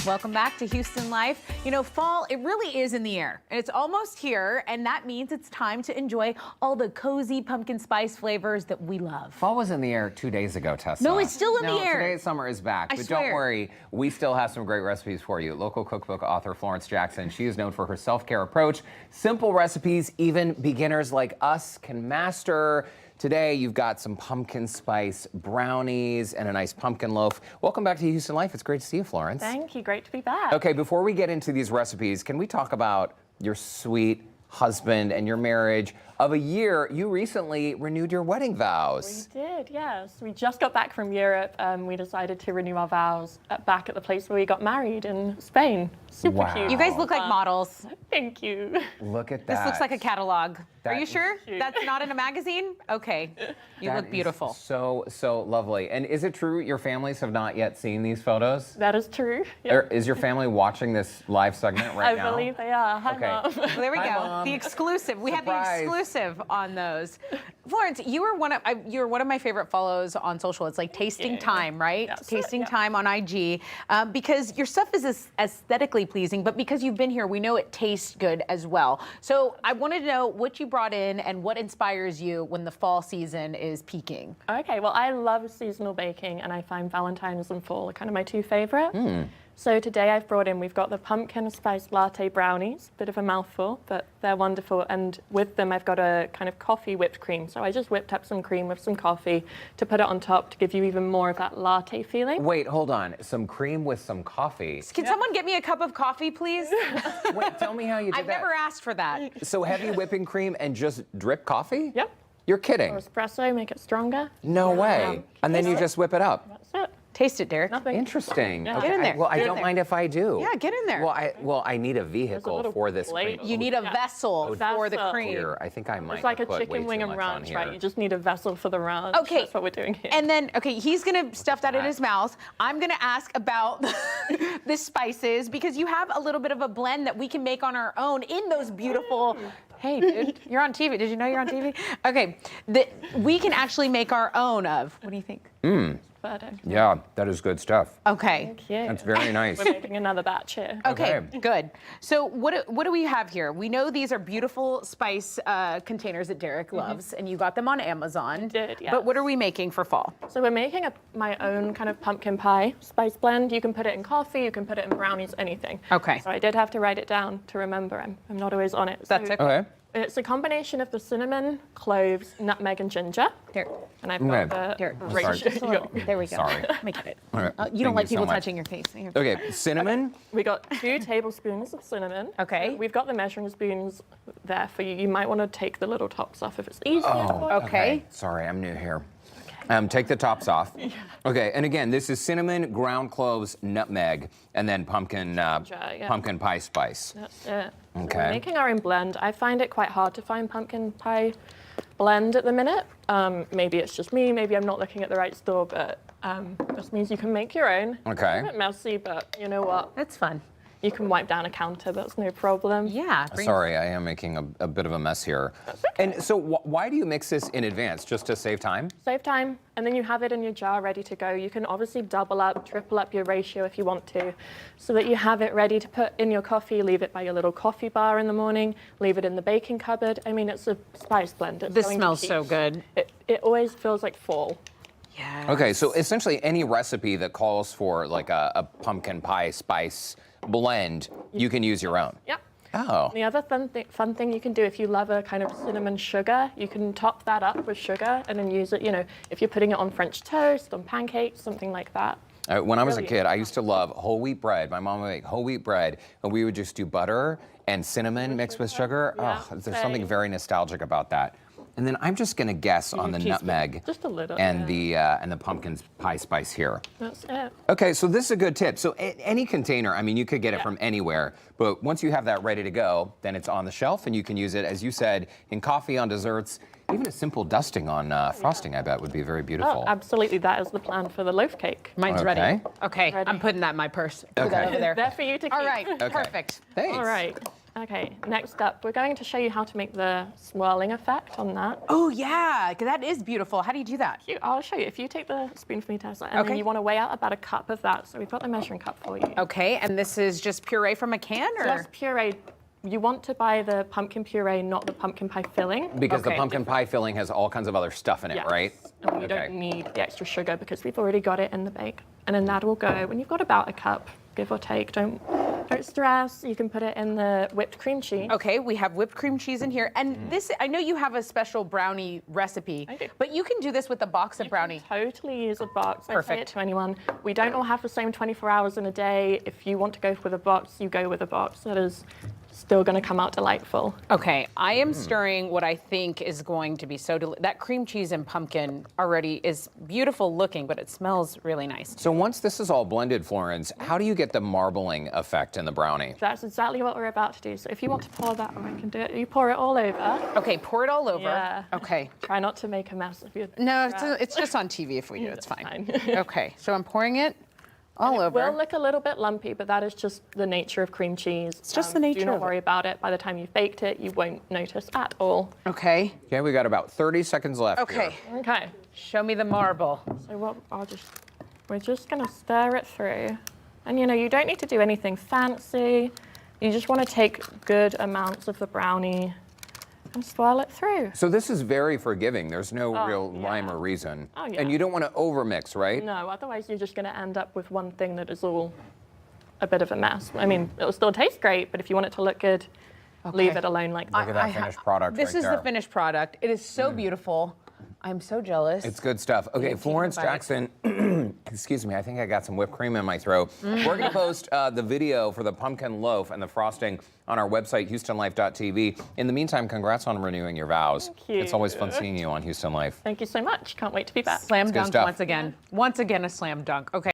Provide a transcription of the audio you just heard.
Welcome back to Houston Life. You know, fall, it really is in the air. And it's almost here, and that means it's time to enjoy all the cozy pumpkin spice flavors that we love. Fall was in the air 2 days ago, Tessa. No, it's still in the air. Today summer is back. I But swear. don't worry, we still have some great recipes for you. Local cookbook author Florence Jackson, she is known for her self-care approach. Simple recipes even beginners like us can master. Today, you've got some pumpkin spice brownies and a nice pumpkin loaf. Welcome back to Houston Life. It's great to see you, Florence. Thank you. Great to be back. Okay, before we get into these recipes, can we talk about your sweet husband and your marriage of a year? You recently renewed your wedding vows. We did, yes. We just got back from Europe. We decided to renew our vows back at the place where we got married in Spain. Super Wow. cute. You guys look like models. Thank you. Look at that. This looks like a catalog. Are That you is sure? cute. That's not in a magazine? Okay. You That look is beautiful. So lovely. And is it true your families have not yet seen these photos? That is true. Yep. Or is your family watching this live segment right now? I believe they are. Hi, Okay. Mom. Well, there we Hi, go. Mom. The exclusive. We have the Surprise. exclusive on those. Florence, you were one of my favorite follows on social. It's like Tasting you. Time, right? Yes. Tasting Yeah. Time on IG, because your stuff is aesthetically pleasing, but because you've been here, we know it tastes good as well. So I wanted to know what you brought in and what inspires you when the fall season is peaking. Okay, well, I love seasonal baking, and I find Valentine's and fall are kind of my two favorite. So today we've got the pumpkin spice latte brownies, bit of a mouthful, but they're wonderful. And with them, I've got a kind of coffee whipped cream. So I just whipped up some cream with some coffee to put it on top to give you even more of that latte feeling. Wait, hold on. Some cream with some coffee. Can someone get me a cup of coffee, please? Wait, tell me how you did I've that. never asked for that. So heavy whipping cream and just drip coffee? Yep. You're kidding. Or espresso, make it stronger. No way. And then you just whip it up. That's it. Taste it, Derek. Nothing. Interesting. Yeah. Okay, Get in there. well, I Get in don't there. mind if I do. Yeah, get in there. Well, I need a vehicle little for this plate. cream. You need a Yeah. vessel for the Vessel. cream. Here, I think I might It's like a have put way chicken too wing and much ranch, on right? here. You just need a vessel for the ranch. Okay. That's what we're doing here. And then, okay, he's gonna stuff that in his mouth. I'm gonna ask about the spices because you have a little bit of a blend that we can make on our own in those beautiful. Hey, dude, you're on TV. Did you know you're on TV? Okay, that we can actually make our own of. What do you think? Perfect. Yeah, that is good stuff. Okay. Thank you. That's very nice. We're making another batch here. Okay, Okay. good. So what do we have here? We know these are beautiful spice containers that Derek loves, and you got them on Amazon. did, yes. But what are we making for fall? So we're making my own kind of pumpkin pie spice blend. You can put it in coffee, you can put it in brownies, anything. Okay. So I did have to write it down to remember. I'm not always on it. That's So okay. Okay. It's a combination of the cinnamon, cloves, nutmeg, and ginger. There. And I've Okay. got the Here, sorry. ratio. just a little. There we go. Sorry. Let me get it. All right. You don't Thank like so people much. touching your face. Here. Okay, cinnamon. We got 2 tablespoons of cinnamon. Okay. We've got the measuring spoons there for you. You might want to take the little tops off if it's easier. for you. Okay. Sorry, I'm new here. Take the tops off. Okay, and again, this is cinnamon, ground cloves, nutmeg, and then pumpkin yeah. pumpkin pie spice. That's it. So Okay. we're making our own blend. I find it quite hard to find pumpkin pie blend at the minute. Maybe it's just me. Maybe I'm not looking at the right store, but this means you can make your own. Okay. It's a bit messy, but you know what? That's fun. You can wipe down a counter. That's no problem. Yeah. Sorry, I am making a bit of a mess here. And so why do you mix this in advance? Just to save time? Save time, and then you have it in your jar ready to go. You can obviously double up, triple up your ratio if you want to, so that you have it ready to put in your coffee, leave it by your little coffee bar in the morning, leave it in the baking cupboard. I mean, it's a spice blend. It's This going to smells keep- so good. It always feels like fall. Yeah. Okay, so essentially any recipe that calls for like a pumpkin pie spice blend, you can use your own. Yep. Oh. The other fun thing you can do if you love a kind of cinnamon sugar, you can top that up with sugar and then use it, if you're putting it on French toast, on pancakes, something like that. When I was a Really kid, I used to love whole wheat bread. My mom would make whole wheat bread, and we would just do butter and cinnamon mixed with sugar. Yeah, Oh, there's something same. very nostalgic about that. And then I'm just gonna guess on the teaspoon, nutmeg just a little, and the pumpkin pie spice here. That's it. Okay, so this is a good tip. So any container, I mean, you could get it from anywhere, but once you have that ready to go, then it's on the shelf and you can use it, as you said, in coffee, on desserts. Even a simple dusting on frosting, I bet, would be very beautiful. Oh, absolutely. That is the plan for the loaf cake. Mine's ready. Okay. Okay, Ready. I'm putting that in my purse. Put that Okay. over there. There for you to keep. All right, Okay. perfect. Thanks. All right. Okay, next up, we're going to show you how to make the swirling effect on that. Oh yeah, 'cause that is beautiful. How do you do that? I'll show you. If you take the spoon from me, Tessa, and Okay. then you want to weigh out about a cup of that. So we've got the measuring cup for you. Okay, and this is just puree from a can, or? Just puree. You want to buy the pumpkin puree, not the pumpkin pie filling. Because the Okay. pumpkin pie filling has all kinds of other stuff in it, Yes. right? And we don't need the extra sugar because we've already got it in the bake. And then that will go when you've got about a cup, give or take. Don't stress. You can put it in the whipped cream cheese. Okay, we have whipped cream cheese in here. And this, I know you have a special brownie recipe, I do. but you can do this with a box of brownie. Totally use a box. I say Perfect. it to anyone. We don't all have the same 24 hours in a day. If you want to go with a box, you go with a box. That is still going to come out delightful. Okay, I am stirring what I think is going to be so that cream cheese and pumpkin already is beautiful looking, but it smells really nice. So once this is all blended, Florence, how do you get the marbling effect in the brownie? That's exactly what we're about to do. So if you want to pour that, or I can do it. You pour it all over. Okay, pour it all over. Yeah. Okay. Try not to make a mess of your. No, it's just on TV if we do, it's That's fine. fine. Okay, so I'm pouring it all It over. will look a little bit lumpy, but that is just the nature of cream cheese. It's just the nature Do not of it. worry about it. By the time you've baked it, you won't notice at all. Okay. Okay, we got about 30 seconds left Okay. here. Okay. Show me the marble. So what we're just gonna stir it through. And you don't need to do anything fancy. You just want to take good amounts of the brownie and swirl it through. So this is very forgiving. There's no real yeah. rhyme or reason. Oh, yeah. And you don't want to overmix, right? No, otherwise you're just gonna end up with one thing that is all a bit of a mess. I mean, it'll still taste great, but if you want it to look good, leave Okay. it alone like that. Look at that finished product This right is there. the finished product. It is so beautiful. I'm so jealous. It's good stuff. Okay, Taking Florence a bite. Jackson, excuse me, I think I got some whipped cream in my throat. We're going to post the video for the pumpkin loaf and the frosting on our website, HoustonLife.tv. In the meantime, congrats on renewing your vows. Thank you. It's always fun seeing you on Houston Life. Thank you so much. Can't wait to be back. Slam good dunk stuff. once again. Once again, a slam dunk. Okay.